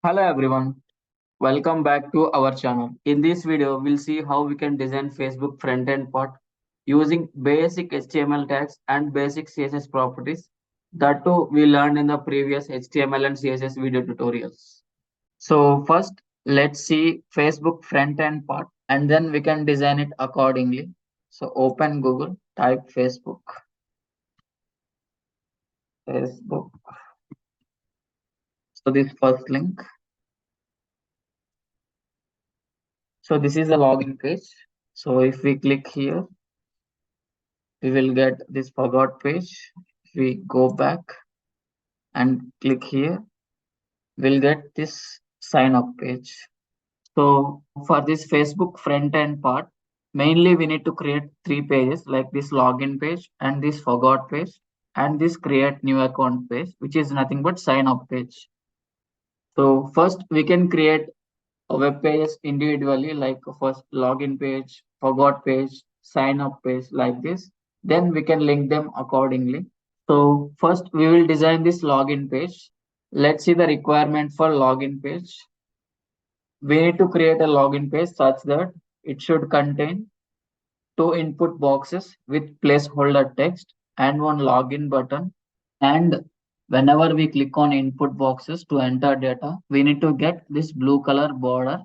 Hello everyone, welcome back to our channel. In this video, we'll see how we can design Facebook front-end part using basic HTML tags and basic CSS properties. That too we learned in the previous HTML and CSS video tutorials. So first, let's see Facebook front-end part and then we can design it accordingly. So open Google, type Facebook. So this first link. So this is the login page. So if we click here, we will get this forgot page. If we go back and click here, we'll get this sign up page. So for this Facebook front end part, mainly we need to create three pages like this login page and this forgot page and this create new account page, which is nothing but sign up page. So first we can create a web pages individually like first login page, forgot page, sign up page like this. Then we can link them accordingly. So first we will design this login page. Let's see the requirement for login page. We need to create a login page such that it should contain two input boxes with placeholder text and one login button. And whenever we click on input boxes to enter data, we need to get this blue color border.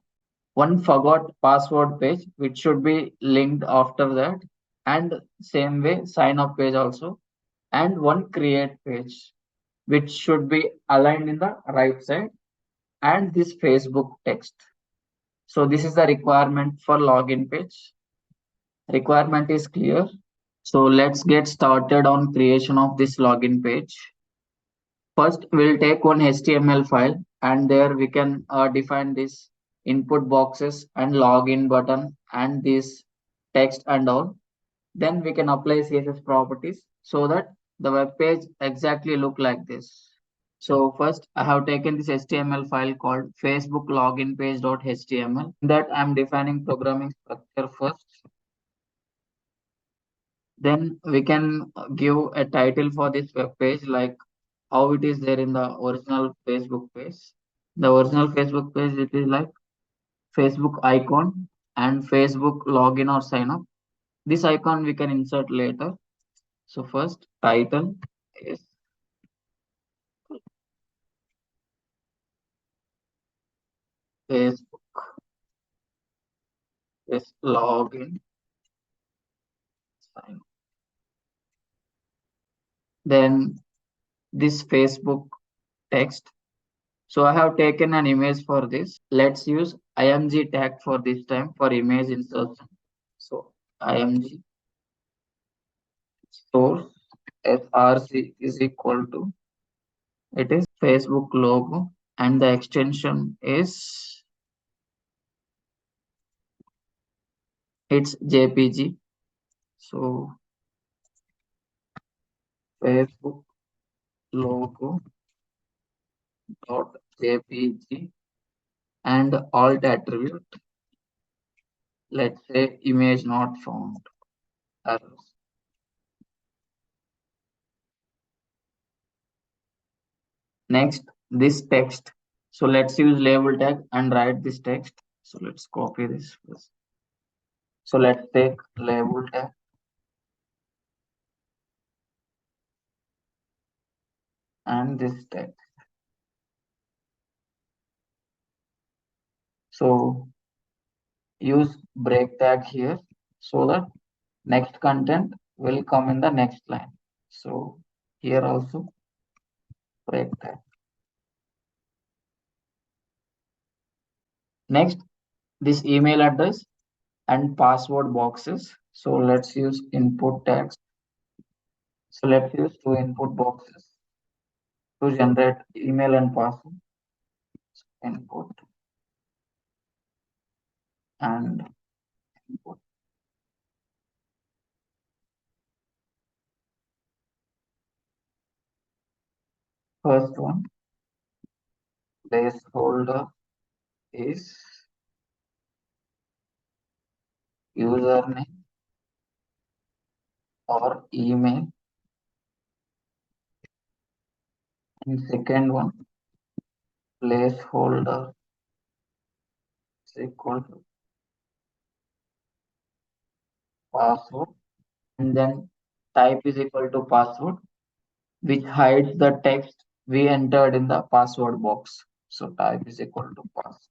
One forgot password page, which should be linked after that. And same way, sign up page also. And one create page, which should be aligned in the right side, and this Facebook text. So this is the requirement for login page. Requirement is clear. So let's get started on creation of this login page. First, we'll take one HTML file and there we can define this input boxes and login button and this text and all. Then we can apply CSS properties so that the web page exactly look like this. So first I have taken this HTML file called Facebook login page.html. That I'm defining programming structure first. Then we can give a title for this web page like how it is there in the original Facebook page. The original Facebook page it is like Facebook icon and Facebook login or sign up. This icon we can insert later. So first title is Facebook is login sign. Then this Facebook text. So I have taken an image for this. Let's use img tag for this time for image insertion. So img source src is equal to it is Facebook logo and the extension is it's jpg. So Facebook logo dot jpg and alt attribute. Let's say image not found. Errors. Next, this text. So let's use label tag and write this text. So let's copy this first. So let's take label tag and this text. So use break tag here so that next content will come in the next line. So here also break tag. Next, this email address and password boxes. So let's use input tags. So let's use two input boxes to generate email and password. Input and input. First one, placeholder is username or email. And second one, placeholder is equal to password, and then type is equal to password, which hides the text we entered in the password box. So type is equal to pass.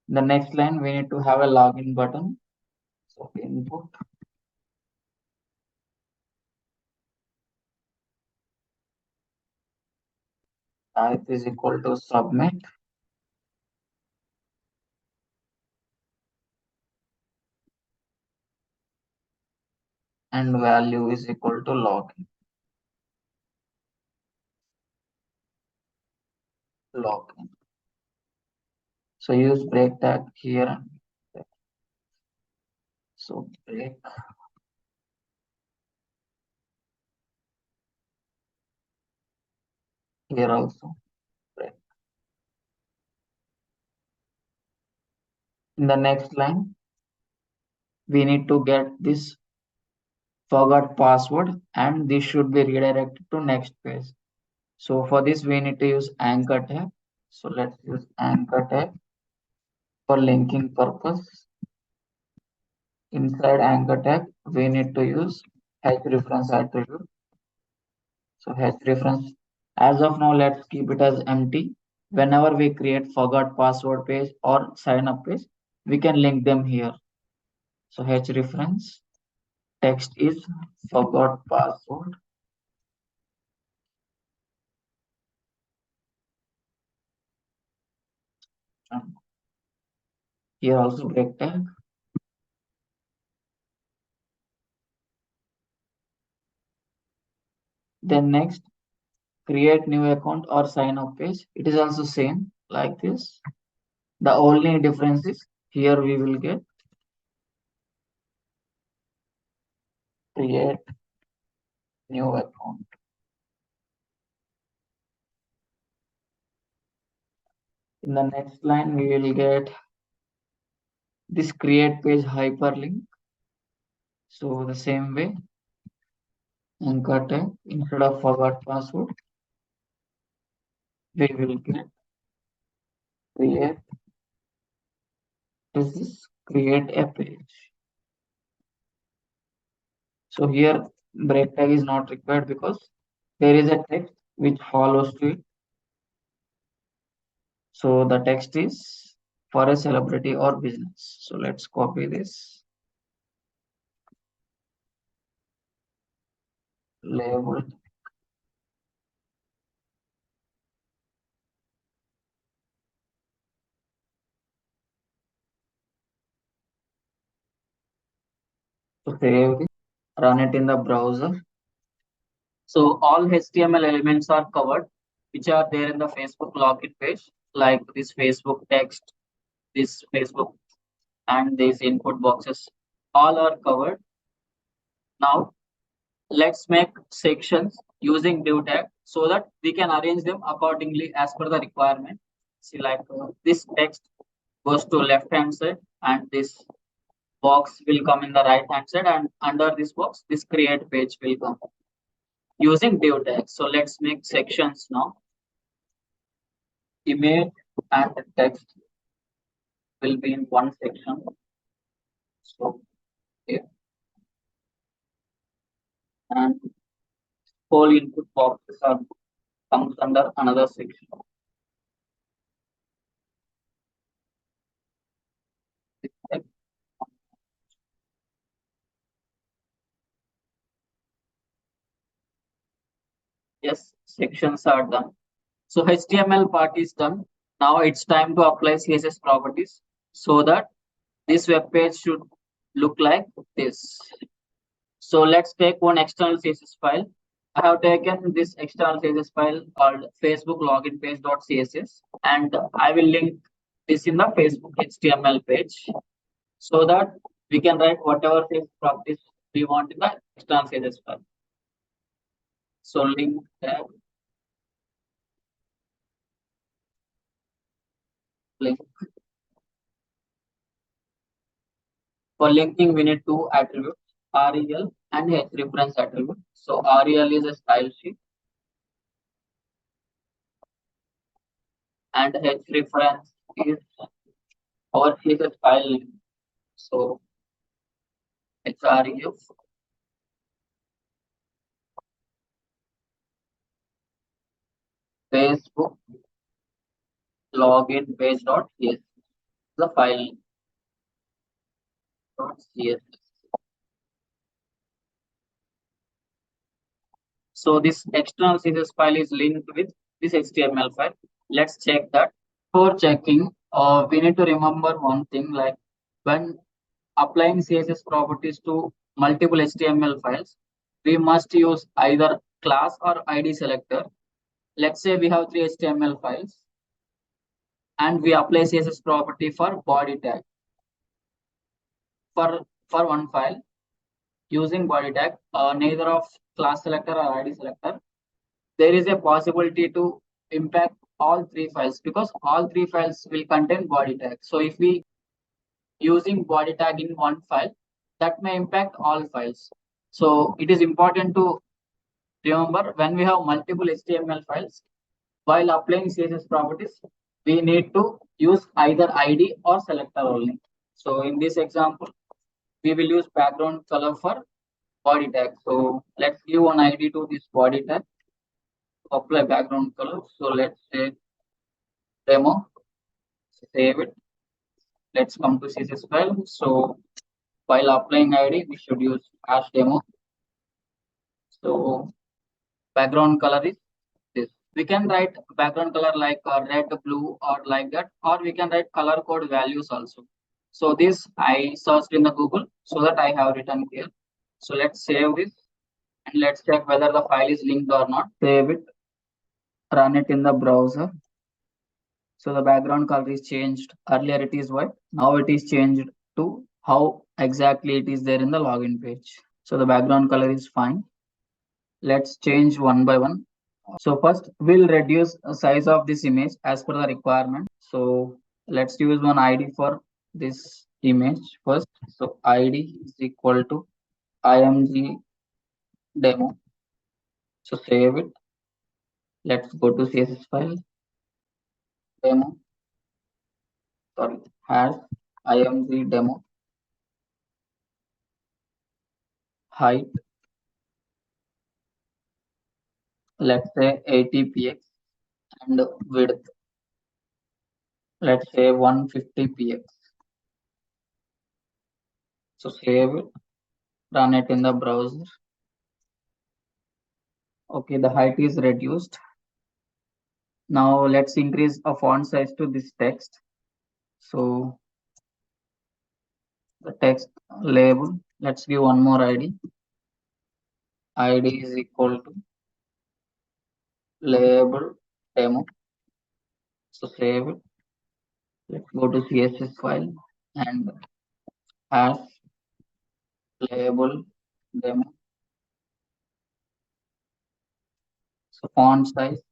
The next line we need to have a login button. So input type is equal to submit, and value is equal to login. Login. So use break tag here and there. So break here also break. In the next line, we need to get this forgot password, and this should be redirected to next page. So for this we need to use anchor tag. So let's use anchor tag for linking purpose. Inside anchor tag we need to use reference attribute. So reference, as of now let's keep it as empty. Whenever we create forgot password page or sign up page, we can link them here. So reference text is forgot password, and here also break tag. Then next, create new account or sign up page. It is also same like this. The only difference is here we will get create new account. In the next line we will get this create page hyperlink. So the same way, anchor tag, instead of forgot password, we will get create, this is create a page. So here break tag is not required because there is a text which follows to it. So the text is for a celebrity or business. So let's copy this label. So save this, run it in the browser. So all HTML elements are covered, which are there in the Facebook login page, like this Facebook text, this Facebook, and these input boxes. All are covered. Now let's make sections using div tag so that we can arrange them accordingly as per the requirement. See, like this text goes to left hand side, and this box will come in the right hand side, and under this box this create page will come using div tag. So let's make sections now. Image and text will be in one section. So here, and whole input boxes are comes under another section. Yes, sections are done. So HTML part is done. Now it's time to apply CSS properties so that this web page should look like this. So let's take one external CSS file. I have taken this external CSS file called Facebook login page.css, and I will link this in the Facebook HTML page so that we can write whatever CSS properties we want in the external CSS file. So link tag, link. For linking, we need two attributes, rel and reference attribute. So rel is a style sheet. and H reference is our CSS file name. So href Facebook login page dot CSS, the file dot CSS. So this external CSS file is linked with this HTML file. Let's check that. For checking, we need to remember one thing, like when applying CSS properties to multiple HTML files, we must use either class or ID selector. Let's say we have three HTML files and we apply CSS property for body tag for one file using body tag, neither of class selector or ID selector. There is a possibility to impact all three files because all three files will contain body tag. So if we using body tag in one file, that may impact all files. So it is important to remember when we have multiple HTML files, while applying CSS properties, we need to use either ID or selector only. So in this example, we will use background color for body tag. So let's give one ID to this body tag, apply background color. So let's say demo, save it. Let's come to CSS file. So while applying ID, we should use hash demo. So background color is this. We can write background color like red, blue, or like that, or we can write color code values also. So this I searched in the Google, so that I have written here. So let's save this and let's check whether the file is linked or not. Save it, run it in the browser. So the background color is changed. Earlier it is white. Now it is changed to how exactly it is there in the login page. So the background color is fine. Let's change one by one. So first we'll reduce the size of this image as per the requirement. So let's use one ID for this image first. So ID is equal to img demo. So save it. Let's go to CSS file demo. Sorry, hash img demo height. Let's say 80 px and width. Let's say 150 px. So save it. Run it in the browser. Okay, the height is reduced. Now let's increase a font size to this text. So the text label, let's give one more ID. ID is equal to label demo. So save it. Let's go to CSS file and hash label demo. So font size,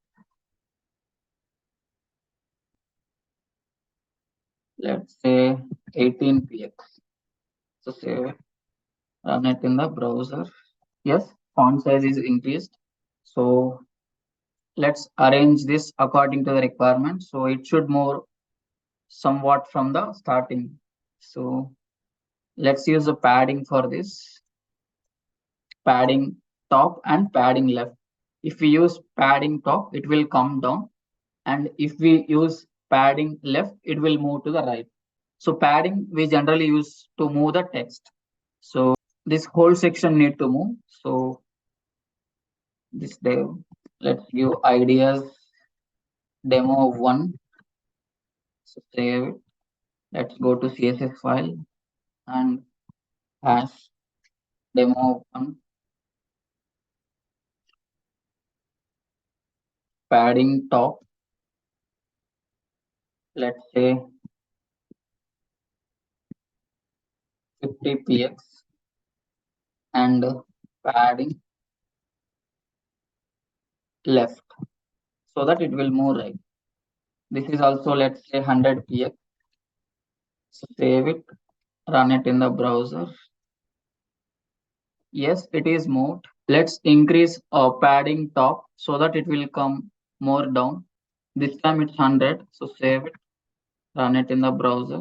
let's say 18 px. So save it. Run it in the browser. Yes, font size is increased. So let's arrange this according to the requirement. So it should move somewhat from the starting. So let's use a padding for this. Padding top and padding left. If we use padding top, it will come down. And if we use padding left, it will move to the right. So padding we generally use to move the text. So this whole section need to move. So this dev, let's give ideas demo 1. So save it. Let's go to CSS file and hash demo 1 padding top. Let's say 50 px and padding left so that it will move right. This is also, let's say, 100 px. So save it, run it in the browser. Yes, it is moved. Let's increase padding top so that it will come more down. This time it's 100. So save it, run it in the browser.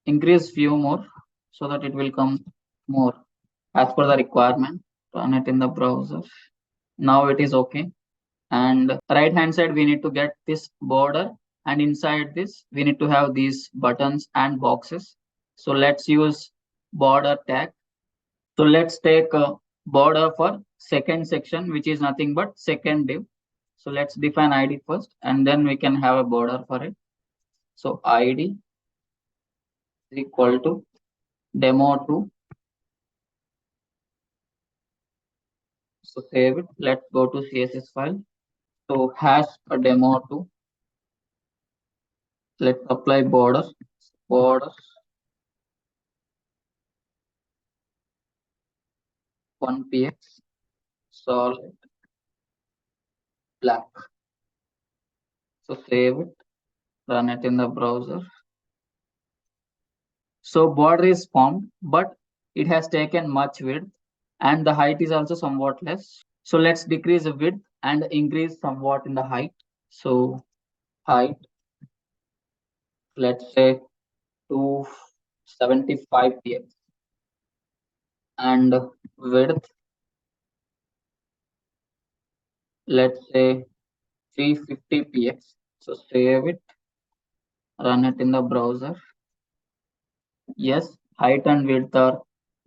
Increase few more so that it will come more as per the requirement. Run it in the browser. Now it is okay. And right hand side we need to get this border, and inside this we need to have these buttons and boxes. So let's use border tag. So let's take a border for second section, which is nothing but second div. So let's define id first, and then we can have a border for it. So id is equal to demo2. So save it. Let's go to CSS file. So hash a demo2. Let's apply border 1px solid black. So save it, run it in the browser. So border is formed, but it has taken much width, and the height is also somewhat less. So let's decrease the width and increase somewhat in the height. So height, let's say 275 px, and width, let's say 350 px. So save it, run it in the browser. Yes, height and width are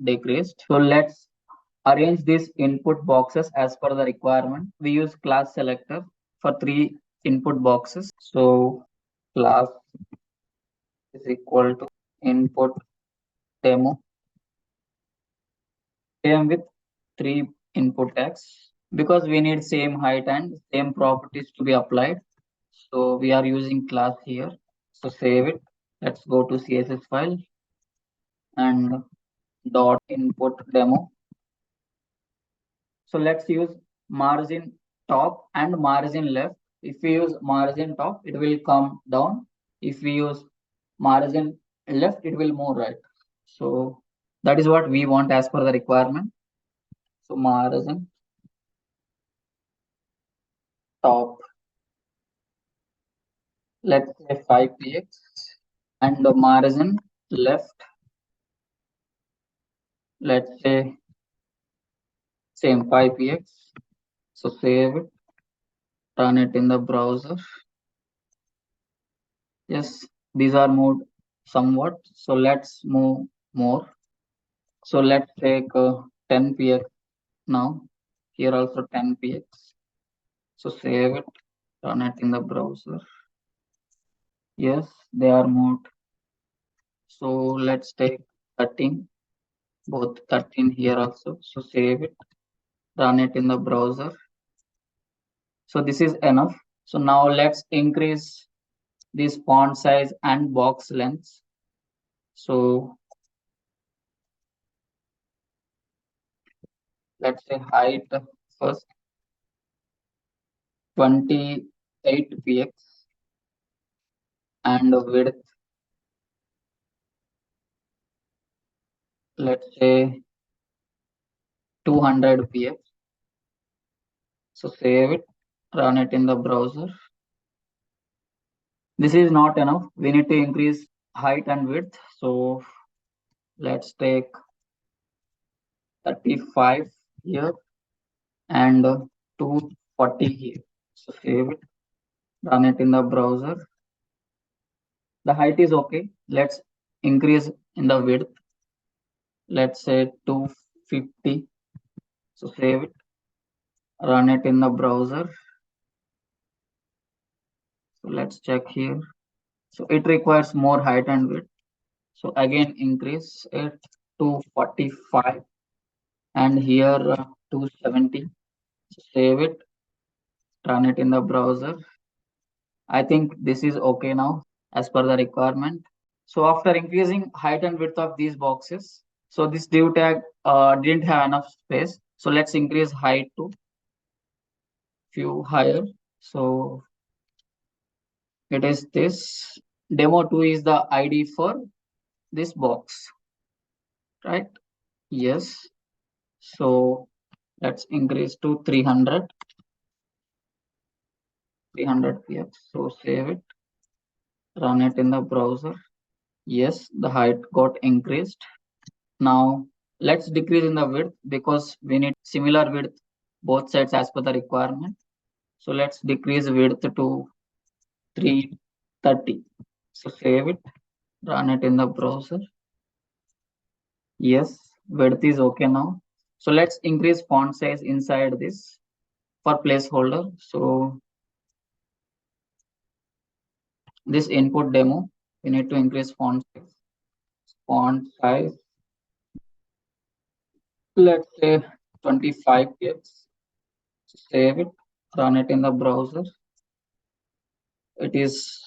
decreased. So let's arrange these input boxes as per the requirement. We use class selector for three input boxes. So class is equal to input demo. Same with three input tags, because we need same height and same properties to be applied. So we are using class here. So save it. Let's go to CSS file and dot input demo. So let's use margin top and margin left. If we use margin top, it will come down. If we use margin left, it will move right. So that is what we want as per the requirement. So margin top, let's say 5px, and the margin left, let's say same 5px. So save it, run it in the browser. Yes, these are moved somewhat. So let's move more. So let's take 10px now. Here also 10px. So save it, run it in the browser. Yes, they are moved. So let's take 13, both 13 here also. So save it, run it in the browser. So this is enough. So now let's increase this font size and box length. So let's say height first 28px, and width, let's say 200px. So save it, run it in the browser. This is not enough. We need to increase height and width. So let's take 35 here and 240 here. So save it, run it in the browser. The height is okay. Let's increase in the width. Let's say 250. So save it, run it in the browser. So let's check here. So it requires more height and width. So again, increase it to 45, and here 270. So save it, run it in the browser. I think this is okay now as per the requirement. So after increasing height and width of these boxes, so this div tag didn't have enough space. So let's increase height to few higher. So it is this. Demo2 is the ID for this box, right? Yes. So let's increase to 300. 300 px. So save it, run it in the browser. Yes, the height got increased. Now let's decrease in the width because we need similar width both sides as per the requirement. So let's decrease width to 330. So save it, run it in the browser. Yes, width is okay now. So let's increase font size inside this for placeholder. So this input demo, we need to increase font size. Font size, let's say 25 px. Save it, run it in the browser. It is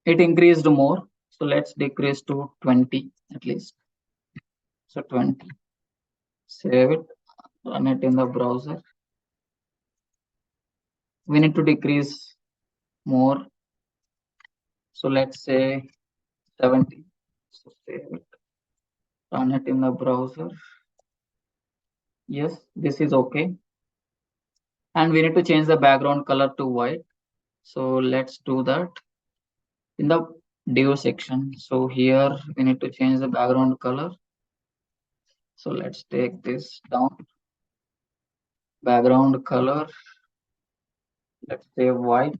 it increased more. So let's decrease to 20 at least. So 20. Save it, run it in the browser. We need to decrease more. So let's say 70. So save it, run it in the browser. Yes, this is okay. And we need to change the background color to white. So let's do that in the div section. So here we need to change the background color. So let's take this down. Background color, let's say white.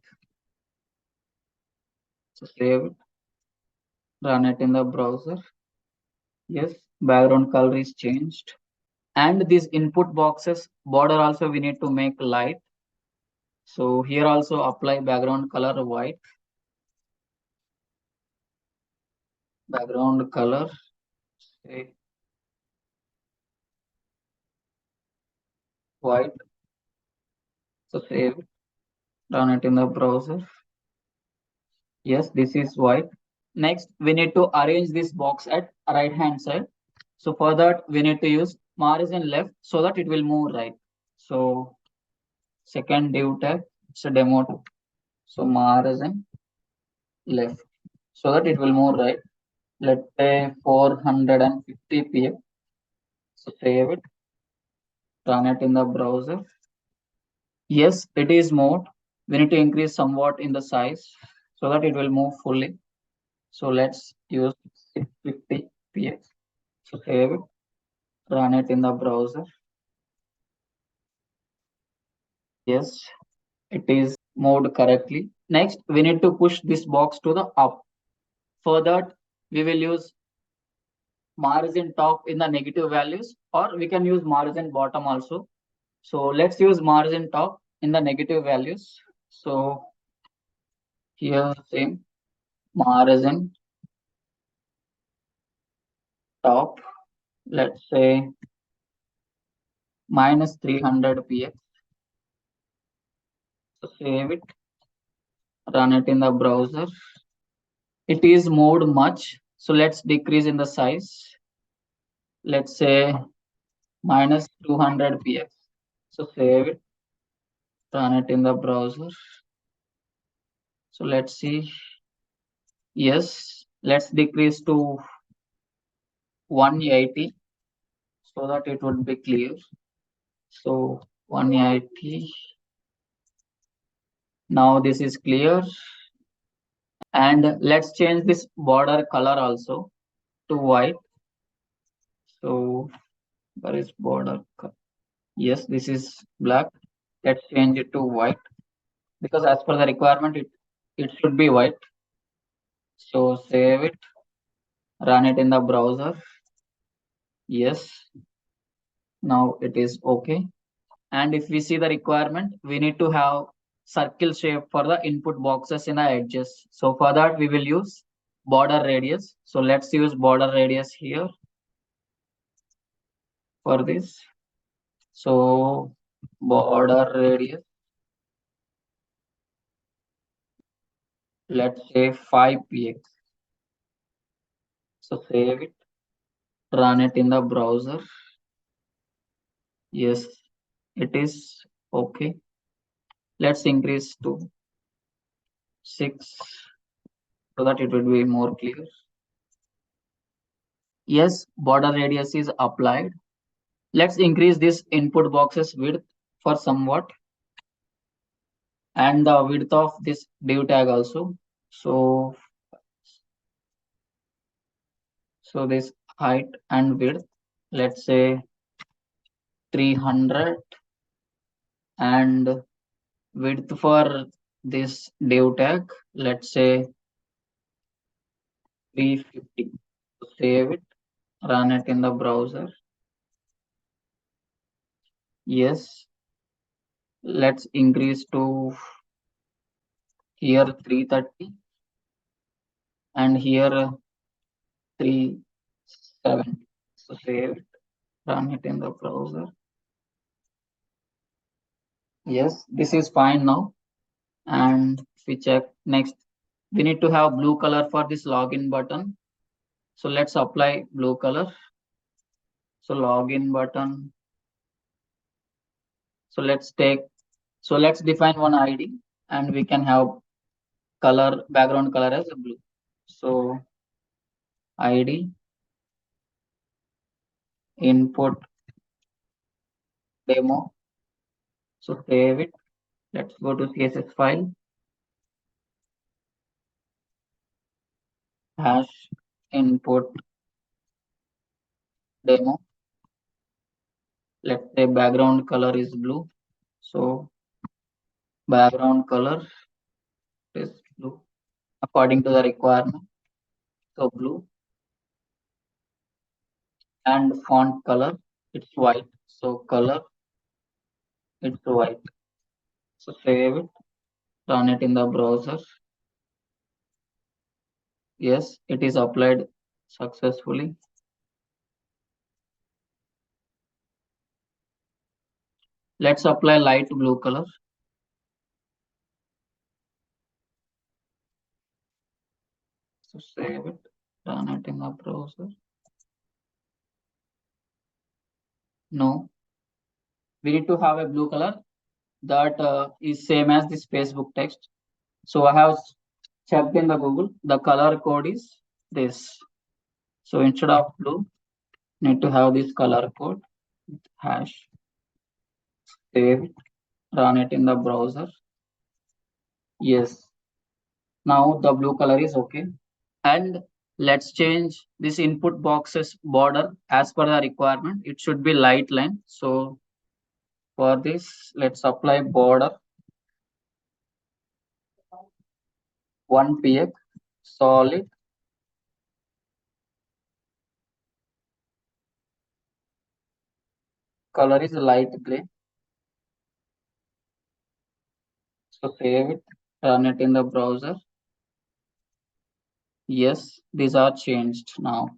So save it, run it in the browser. Yes, background color is changed. And these input boxes border also we need to make light. So here also apply background color white. Background color, say white. So save it, run it in the browser. Yes, this is white. Next, we need to arrange this box at right hand side. So for that, we need to use margin left so that it will move right. So second div tag, it's a demo tag. So margin left so that it will move right. Let's say 450 px. So save it, run it in the browser. Yes, it is moved. We need to increase somewhat in the size so that it will move fully. So let's use 650 px. So save it, run it in the browser. Yes, it is moved correctly. Next, we need to push this box to the up. For that, we will use margin top in the negative values, or we can use margin bottom also. So let's use margin top in the negative values. So here same margin top, let's say minus 300 px. So save it, run it in the browser. It is moved much. So let's decrease in the size. Let's say minus 200 px. So save it, run it in the browser. So let's see. Yes, let's decrease to 180 so that it would be clear. So 180. Now this is clear. And let's change this border color also to white. So where is border color? Yes, this is black. Let's change it to white because as per the requirement, it should be white. So save it, run it in the browser. Yes, now it is okay. And if we see the requirement, we need to have circle shape for the input boxes in the edges. So for that, we will use border radius. So let's use border radius here for this. So border radius, let's say 5 px. So save it, run it in the browser. Yes, it is okay. Let's increase to 6 so that it will be more clear. Yes, border radius is applied. Let's increase this input boxes width for somewhat. and the width of this div tag also. So so this height and width, let's say 300, and width for this div tag, let's say 350. Save it, run it in the browser. Yes, let's increase to here 330 and here 370. So save it, run it in the browser. Yes, this is fine now. And if we check next, we need to have blue color for this login button. So let's apply blue color. So login button. So let's define one ID, and we can have color, background color as blue. So ID input demo. So save it. Let's go to CSS file, hash input demo. Let's say background color is blue. So background color is blue according to the requirement. So blue, and font color, it's white. So color, it's white. So save it, run it in the browser. Yes, it is applied successfully. Let's apply light blue color. So save it, run it in the browser. No, we need to have a blue color that is same as this Facebook text. So I have checked in the Google. The color code is this. So instead of blue, need to have this color code, hash. Save it, run it in the browser. Yes, now the blue color is okay. And let's change this input box's border as per the requirement. It should be light line. So for this, let's apply border 1 px solid. Color is light gray. So save it, run it in the browser. Yes, these are changed now.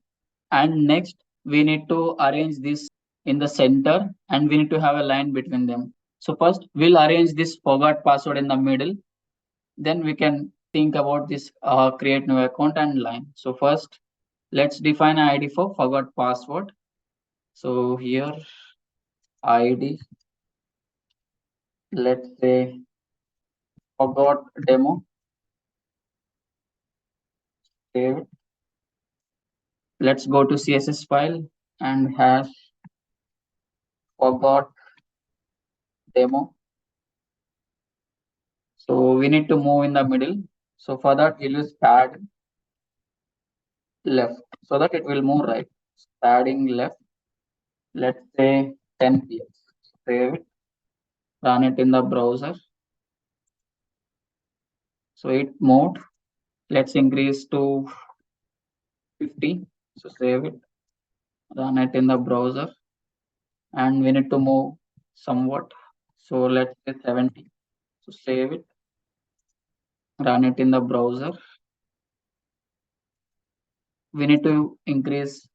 And next, we need to arrange this in the center, and we need to have a line between them. So first, we'll arrange this forgot password in the middle. Then we can think about this create new account and line. So first, let's define an ID for forgot password. So here ID, let's say forgot demo. Save it. Let's go to CSS file and hash forgot demo. So we need to move in the middle. So for that, we'll use pad left so that it will move right. Padding left, let's say 10 px. Save it, run it in the browser. So it moved. Let's increase to 50. So save it, run it in the browser, and we need to move somewhat. So let's say 70. So save it, run it in the browser. We need to increase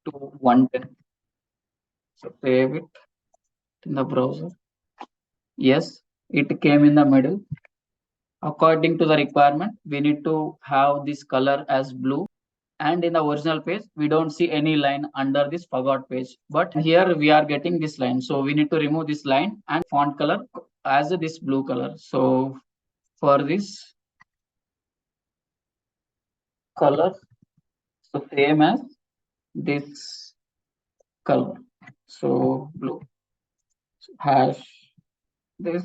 to 110. So save it in the browser. Yes, it came in the middle. According to the requirement, we need to have this color as blue. And in the original page, we don't see any line under this forgot page. But here we are getting this line. So we need to remove this line and font color as this blue color. So for this color, so same as this color. So blue, hash this.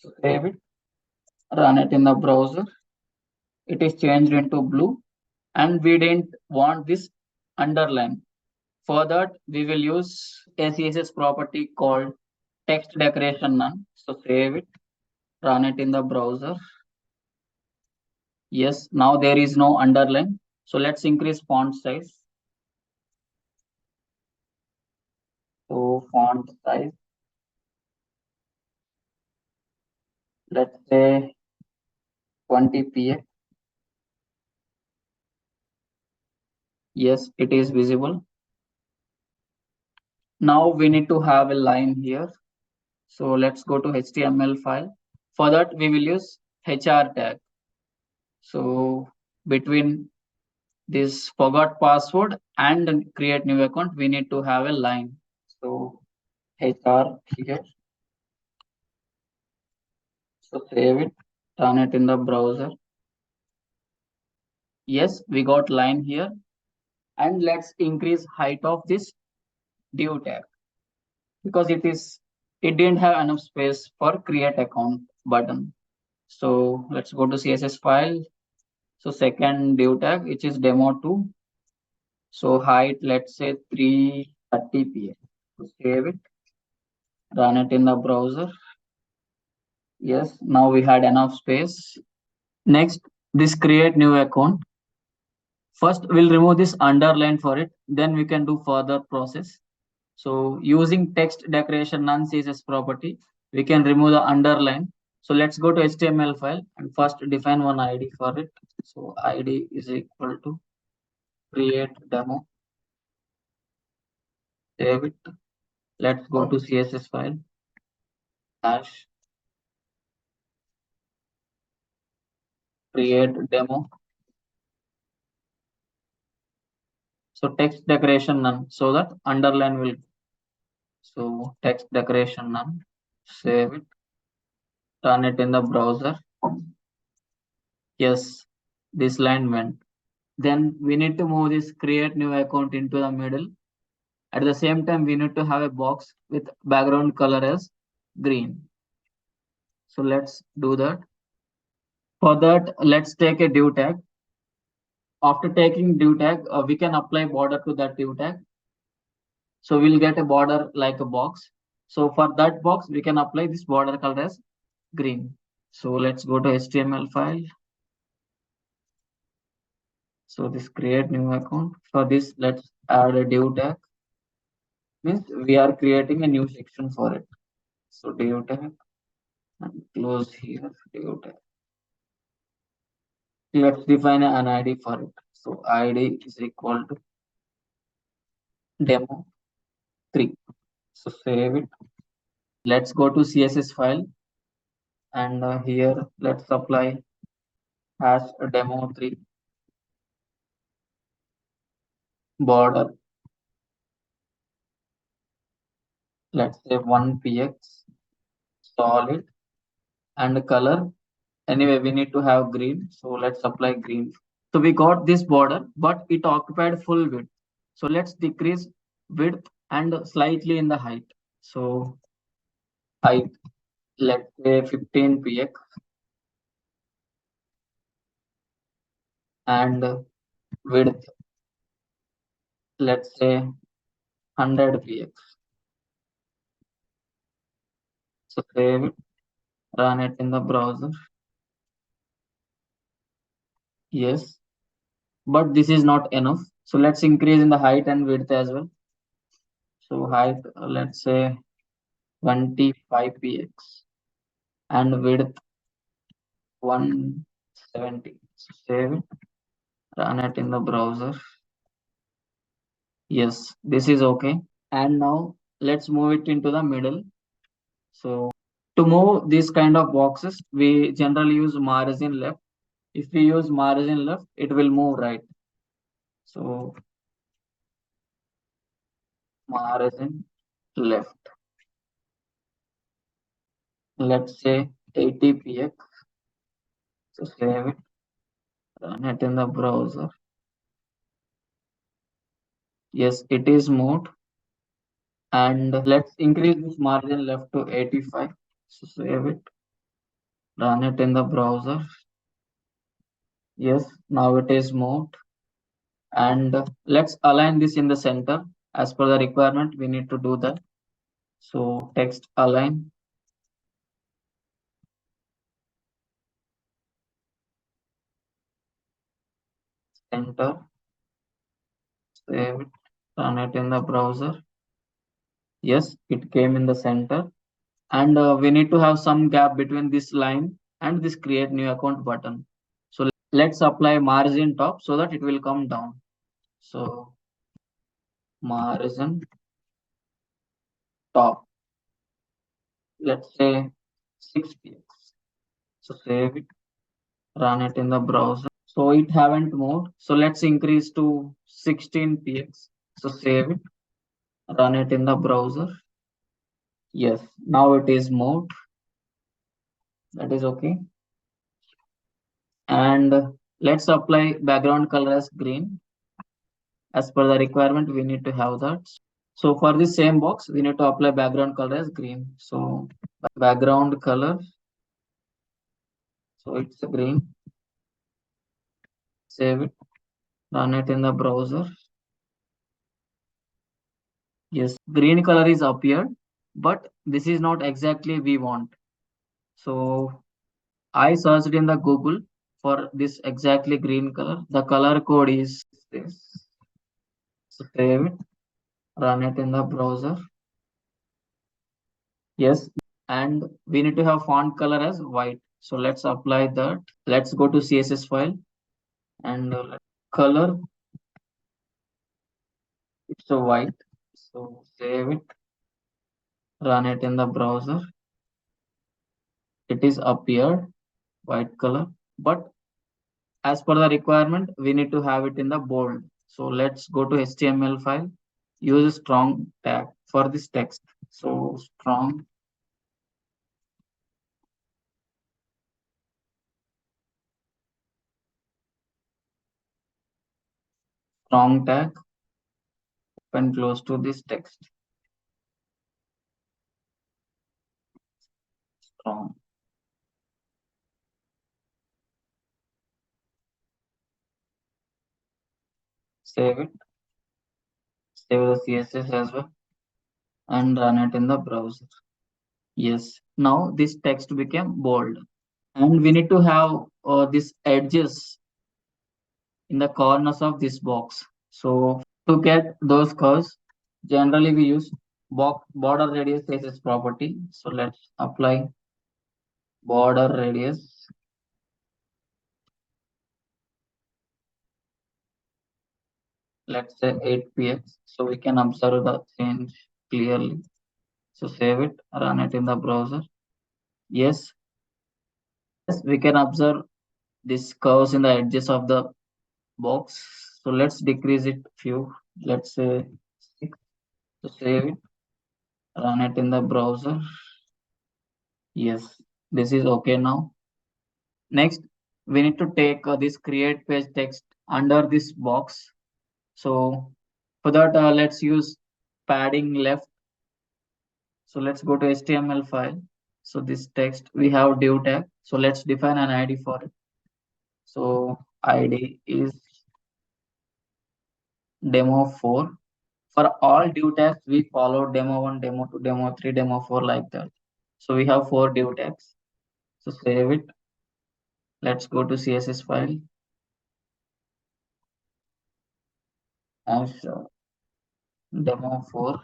So save it, run it in the browser. It is changed into blue, and we didn't want this underline. For that, we will use a CSS property called text decoration none. So save it, run it in the browser. Yes, now there is no underline. So let's increase font size. So font size, let's say 20 px. Yes, it is visible. Now we need to have a line here. So let's go to HTML file. For that, we will use HR tag. So between this forgot password and create new account, we need to have a line. So HR here. So save it, run it in the browser. Yes, we got line here. And let's increase height of this div tag because it didn't have enough space for create account button. So let's go to CSS file. So second div tag, which is demo2. So height, let's say 330 px. So save it, run it in the browser. Yes, now we had enough space. Next, this create new account. First, we'll remove this underline for it. Then we can do further process. So using text decoration none CSS property, we can remove the underline. So let's go to HTML file and first define one ID for it. So ID is equal to create demo. Save it. Let's go to CSS file hash create demo. So text decoration none so that underline will. So text decoration none. Save it. Run it in the browser. Yes, this line went. Then we need to move this create new account into the middle. At the same time, we need to have a box with background color as green. So let's do that. For that, let's take a div tag. After taking div tag, we can apply border to that div tag. So we'll get a border like a box. So for that box, we can apply this border color as green. So let's go to HTML file. So this create new account. For this, let's add a div tag. Means we are creating a new section for it. So div tag and close here div tag. Let's define an ID for it. So ID is equal to demo3. So save it. Let's go to CSS file and here let's apply hash demo3 border. Let's say 1px solid and color. Anyway, we need to have green. So let's apply green. So we got this border, but it occupied full width. So let's decrease width and slightly in the height. So height, let's say 15px and width, let's say 100px. So save it, run it in the browser. Yes, but this is not enough. So let's increase in the height and width as well. So height, let's say 25px and width 170. So save it, run it in the browser. Yes, this is okay. And now let's move it into the middle. So to move these kind of boxes, we generally use margin left. If we use margin left, it will move right. So margin left, let's say 80px. So save it, run it in the browser. Yes, it is moved. And let's increase this margin left to 85. So save it, run it in the browser. Yes, now it is moved. And let's align this in the center. As per the requirement, we need to do that. So text align, center, save it, run it in the browser. Yes, it came in the center. And we need to have some gap between this line and this create new account button. So let's apply margin top so that it will come down. So margin top, let's say 6 px. So save it, run it in the browser. So it haven't moved. So let's increase to 16 px. So save it, run it in the browser. Yes, now it is moved. That is okay. And let's apply background color as green. As per the requirement, we need to have that. So for the same box, we need to apply background color as green. So background color, so it's green. Save it, run it in the browser. Yes, green color is appeared, but this is not exactly we want. So I searched in the Google for this exactly green color. The color code is this. So save it, run it in the browser. Yes, and we need to have font color as white. So let's apply that. Let's go to CSS file and color, it's a white. So save it, run it in the browser. It is appeared white color, but as per the requirement, we need to have it in the bold. So let's go to HTML file, use a strong tag for this text. So strong tag when close to this text. Strong. Save it, save the CSS as well, and run it in the browser. Yes, now this text became bold. And we need to have these edges in the corners of this box. So to get those curves, generally we use border radius faces property. So let's apply border radius. Let's say 8 px. So we can observe the change clearly. So save it, run it in the browser. Yes, yes, we can observe these curves in the edges of the box. So let's decrease it few. Let's say 6. So save it, run it in the browser. Yes, this is okay now. Next, we need to take this create page text under this box. So for that, let's use padding left. So let's go to HTML file. So this text, we have div tag. So let's define an ID for it. So ID is demo4. For all div tags, we follow demo1, demo2, demo3, demo4 like that. So we have 4 div tags. So save it. Let's go to CSS file as demo4.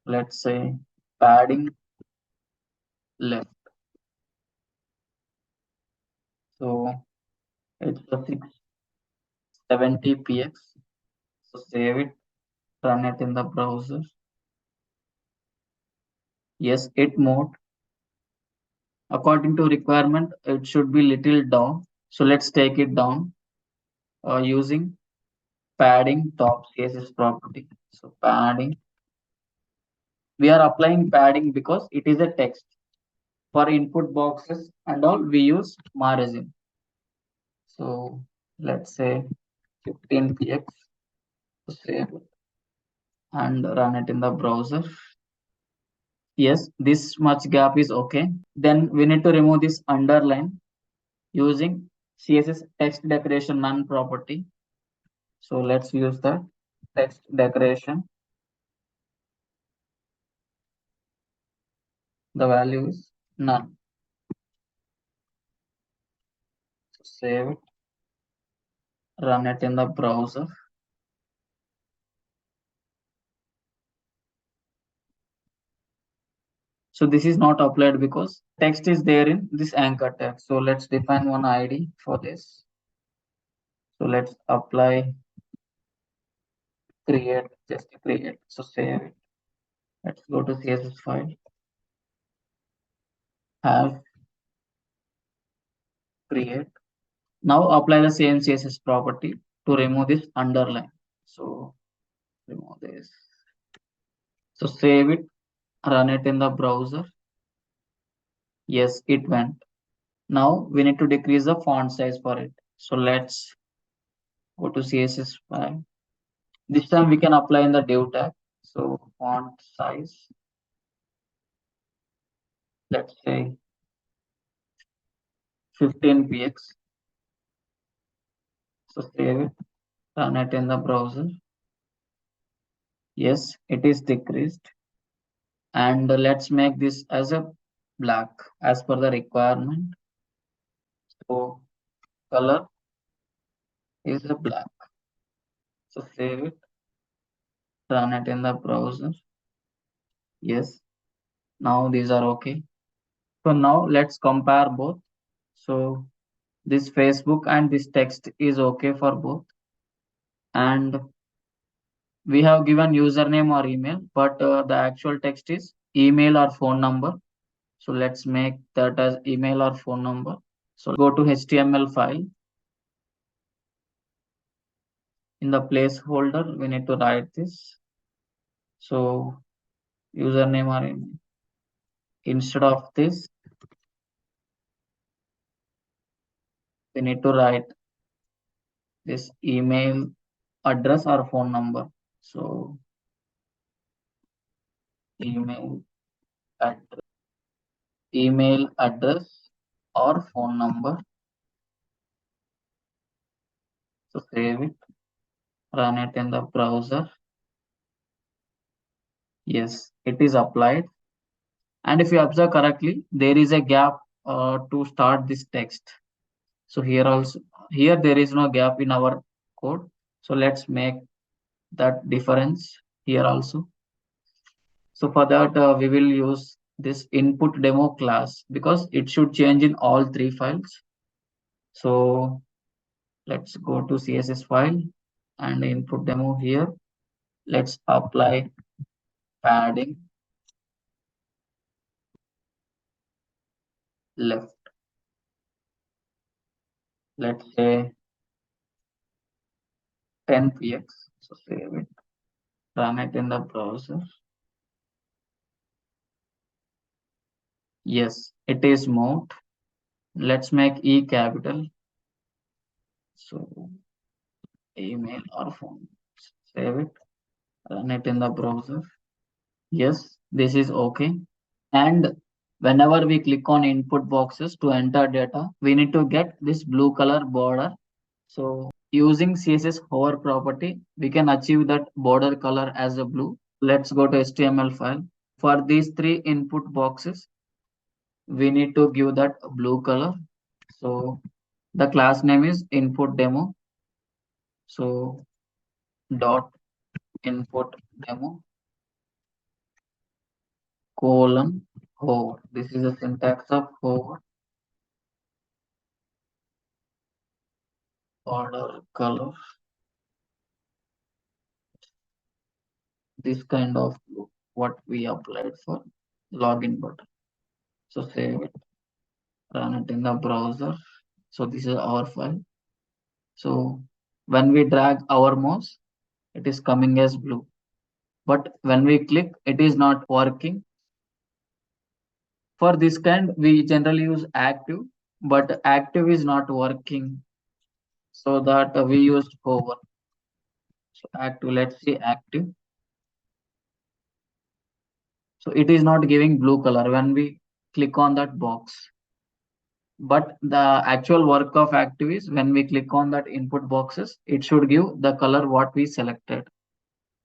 Let's say padding left. So it's a 670 px. So save it, run it in the browser. Yes, it moved. According to requirement, it should be little down. So let's take it down using padding top CSS property. So padding. We are applying padding because it is a text. For input boxes and all, we use margin. So let's say 15 px. So save it and run it in the browser. Yes, this much gap is okay. Then we need to remove this underline using CSS text decoration none property. So let's use the text decoration. The value is none. So save it, run it in the browser. So this is not applied because text is there in this anchor tag. So let's define one ID for this. So let's apply create, just create. So save it. Let's go to CSS file, have create. Now apply the same CSS property to remove this underline. So remove this. So save it, run it in the browser. Yes, it went. Now we need to decrease the font size for it. So let's go to CSS file. This time we can apply in the div tag. So font size, let's say 15 px. So save it, run it in the browser. Yes, it is decreased. And let's make this as a black as per the requirement. So color is a black. So save it, run it in the browser. Yes, now these are okay. So now let's compare both. So this Facebook and this text is okay for both. And we have given username or email, but the actual text is email or phone number. So let's make that as email or phone number. So go to HTML file. In the placeholder, we need to write this. So username or email. Instead of this, we need to write this email address or phone number. So email address, email address or phone number. So save it, run it in the browser. Yes, it is applied. And if you observe correctly, there is a gap to start this text. So here also, here there is no gap in our code. So let's make that difference here also. So for that, we will use this input demo class because it should change in all three files. So let's go to CSS file and input demo here. Let's apply padding left. Let's say 10 px. So save it, run it in the browser. Yes, it is moved. Let's make E capital. So email or phone. Save it, run it in the browser. Yes, this is okay. And whenever we click on input boxes to enter data, we need to get this blue color border. So using CSS hover property, we can achieve that border color as a blue. Let's go to HTML file. For these three input boxes, we need to give that blue color. So the class name is input demo. So dot input demo colon hover. This is the syntax of hover. Border color, this kind of what we applied for login button. So save it, run it in the browser. So this is our file. So when we drag our mouse, it is coming as blue. But when we click, it is not working. For this kind, we generally use active, but active is not working. So that we used hover. So active, let's see active. So it is not giving blue color when we click on that box. But the actual work of active is when we click on that input boxes, it should give the color what we selected.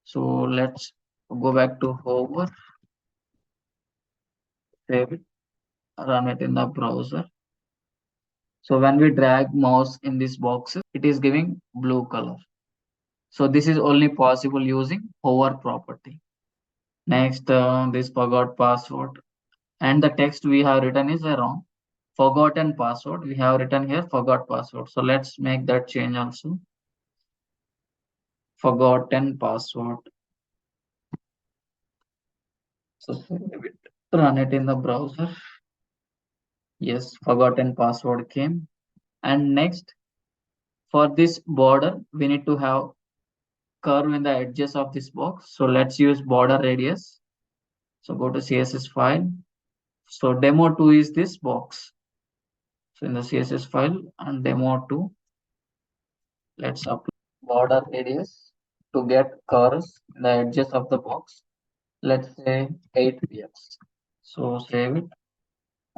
So let's go back to hover, save it, run it in the browser. So when we drag mouse in these boxes, it is giving blue color. So this is only possible using hover property. Next, this forgot password, and the text we have written is wrong. Forgotten password. We have written here forgot password. So let's make that change also. Forgotten password. So save it. Run it in the browser. Yes, forgotten password came. And next, for this border, we need to have curve in the edges of this box. So let's use border radius. So go to CSS file. So demo2 is this box. So in the CSS file and demo2, let's apply border radius to get curves in the edges of the box. Let's say 8 px. So save it,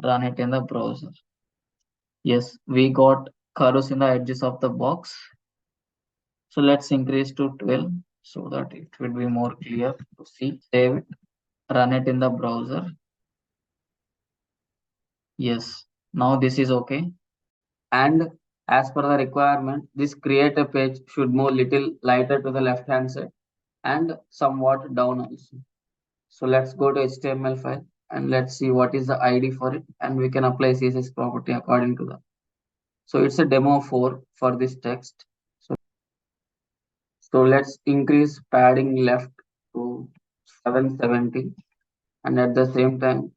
run it in the browser. Yes, we got curves in the edges of the box. So let's increase to 12 so that it will be more clear to see. Save it, run it in the browser. Yes, now this is okay. And as per the requirement, this create a page should move little lighter to the left hand side and somewhat down also. So let's go to HTML file and let's see what is the ID for it, and we can apply CSS property according to that. So it's a demo 4 for this text. So let's increase padding left to 770 and at the same time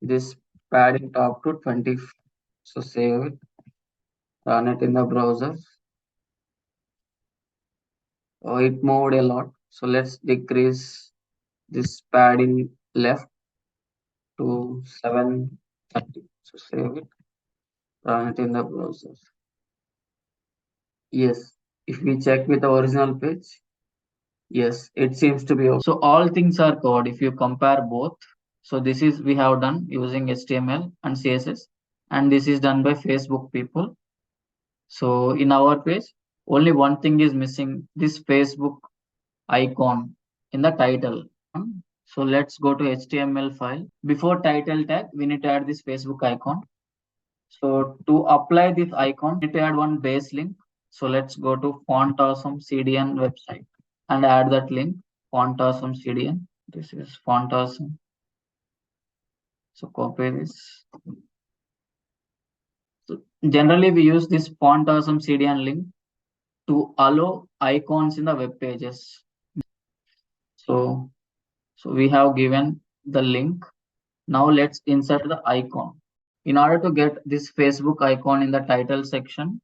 this padding top to 20. So save it, run it in the browser. Oh, it moved a lot. So let's decrease this padding left to 730. So save it, run it in the browser. Yes, if we check with the original page, yes, it seems to be okay. So all things are covered if you compare both. So this is we have done using HTML and CSS, and this is done by Facebook people. So in our page, only one thing is missing, this Facebook icon in the title. So let's go to HTML file. Before title tag, we need to add this Facebook icon. So to apply this icon, we need to add one base link. So let's go to Font Awesome CDN website and add that link, Font Awesome CDN. This is Font Awesome. So copy this. So generally, we use this Font Awesome CDN link to allow icons in the web pages. So we have given the link. Now let's insert the icon. In order to get this Facebook icon in the title section,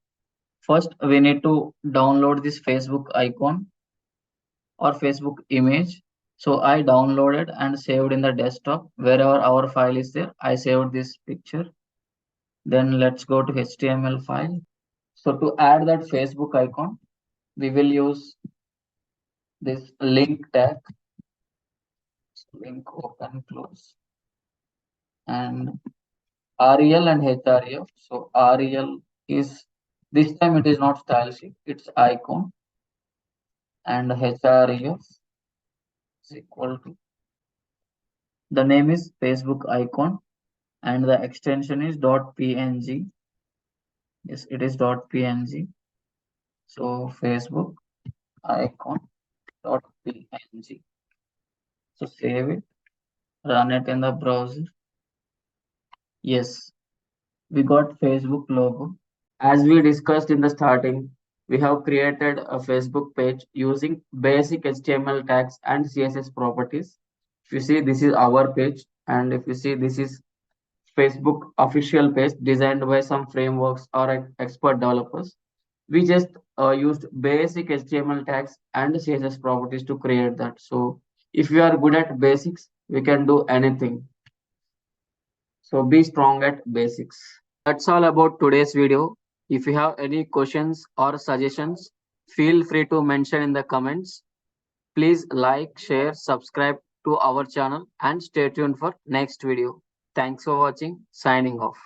first we need to download this Facebook icon or Facebook image. So I downloaded and saved in the desktop. Wherever our file is there, I saved this picture. Then let's go to HTML file. So to add that Facebook icon, we will use this link tag. Link open close and rel and href. So rel is this time it is not style sheet, it's icon, and href is equal to the name is Facebook icon and the extension is .png. Yes, it is .png. So Facebook icon .png. So save it, run it in the browser. Yes, we got Facebook logo. As we discussed in the starting, we have created a Facebook page using basic HTML tags and CSS properties. If you see, this is our page, and if you see, this is Facebook official page designed by some frameworks or expert developers. We just used basic HTML tags and CSS properties to create that. So if you are good at basics, we can do anything. So be strong at basics. That's all about today's video. If you have any questions or suggestions, feel free to mention in the comments. Please like, share, subscribe to to our channel and stay tuned for next video. Thanks for watching. Signing off.